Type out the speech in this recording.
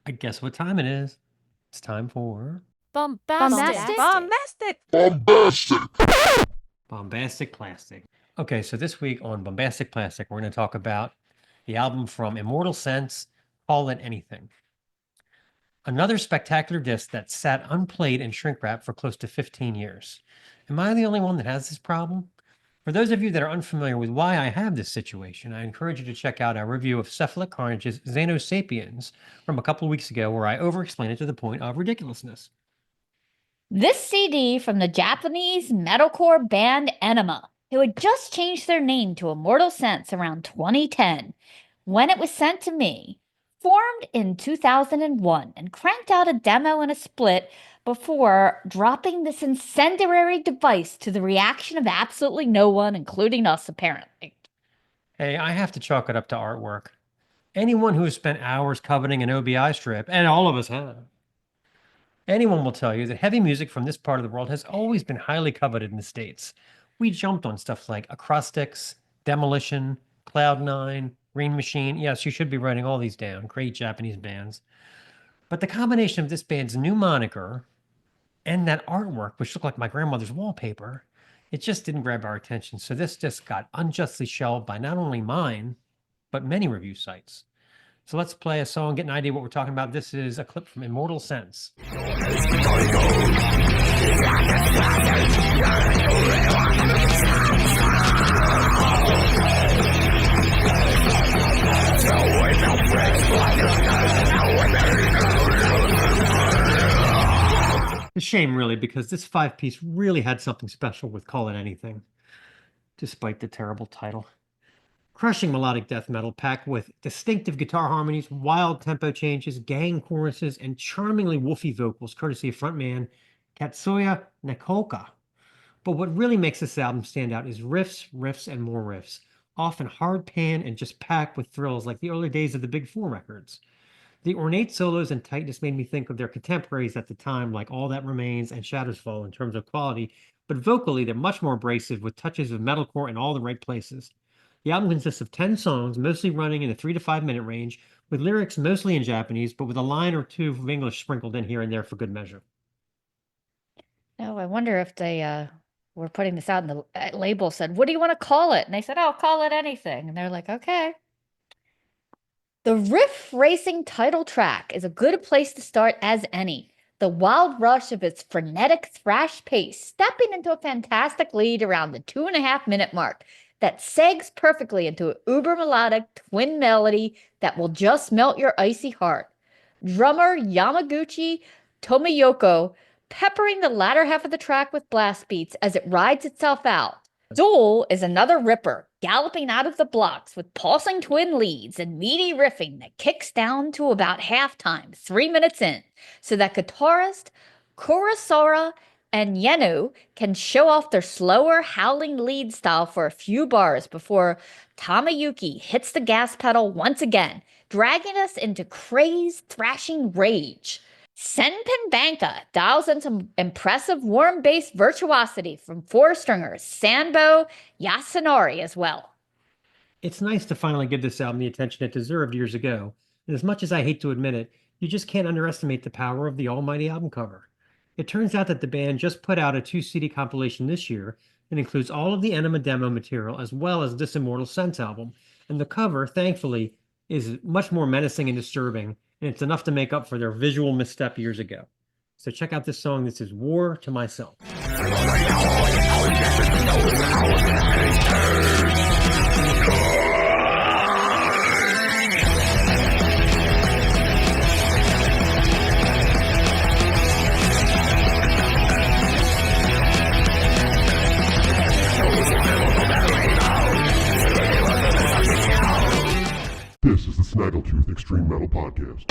I guess what time it is. It's time for Bombastic. Bombastic Plastic. Okay, so this week on Bombastic Plastic, we're going to talk about the album from Immortal Sense, Call It Anything. Another spectacular disc that sat unplayed in shrink wrap for close to 15 years. Am I the only one that has this problem? For those of you that are unfamiliar with why I have this situation, I encourage you to check out our review of Cephalic Carnage's Xenosapiens from a couple of weeks ago, where I over-explain it to the point of ridiculousness. This CD from the Japanese metalcore band Enema, who had just changed their name to Immortal Sense around 2010, when it was sent to me, formed in 2001 and cranked out a demo and a split before dropping this incendiary device to the reaction of absolutely no one, including us, apparently. Hey, I have to chalk it up to artwork. Anyone who has spent hours coveting an OBI strip, and all of us have, anyone will tell you that heavy music from this part of the world has always been highly coveted in the States. We jumped on stuff like Acrostics, Demolition, Cloud9, Green Machine. Yes, you should be writing all these down. Great Japanese bands. But the combination of this band's new moniker and that artwork, which looked like my grandmother's wallpaper, it just didn't grab our attention. So this just got unjustly shelved by not only mine, but many review sites. So let's play a song, get an idea what we're talking about. This is a clip from Immortal Sense. A shame, really, because this 5-piece really had something special with Call It Anything, despite the terrible title. Crushing melodic death metal packed with distinctive guitar harmonies, wild tempo changes, gang choruses, and charmingly woofy vocals, courtesy of frontman Katsuya Nakoka. But what really makes this album stand out is riffs, and more riffs, often hard pan and just packed with thrills like the early days of the Big Four records. The ornate solos and tightness made me think of their contemporaries at the time, like All That Remains and Shadows Fall in terms of quality, but vocally they're much more abrasive with touches of metalcore in all the right places. The album consists of 10 songs, mostly running in the 3 to 5 minute range, with lyrics mostly in Japanese, but with a line or two of English sprinkled in here and there for good measure. Oh, I wonder if they were putting this out and the label said, "What do you want to call it?" And they said, "Oh, call it anything." And they're like, "Okay." The riff racing title track is a good place to start as any. The wild rush of its frenetic thrash pace, stepping into a fantastic lead around the 2.5-minute mark that segs perfectly into an uber melodic twin melody that will just melt your icy heart. Drummer Yamaguchi Tomiyoko peppering the latter half of the track with blast beats as it rides itself out. Duel is another ripper, galloping out of the blocks with pulsing twin leads and meaty riffing that kicks down to about halftime, 3 minutes in, so that guitarist Kurosawa and Yenu can show off their slower, howling lead style for a few bars before Tamayuki hits the gas pedal once again, dragging us into crazed, thrashing rage. Senpin Banka dials in some impressive warm bass virtuosity from four-stringers Sanbo Yasunori as well. It's nice to finally give this album the attention it deserved years ago, and as much as I hate to admit it, you just can't underestimate the power of the almighty album cover. It turns out that the band just put out a 2-CD compilation this year that includes all of the Enema demo material as well as this Immortal Sense album, and the cover, thankfully, is much more menacing and disturbing, and it's enough to make up for their visual misstep years ago. So check out this song. This is War to Myself. This is the Snaggletooth Extreme Metal Podcast.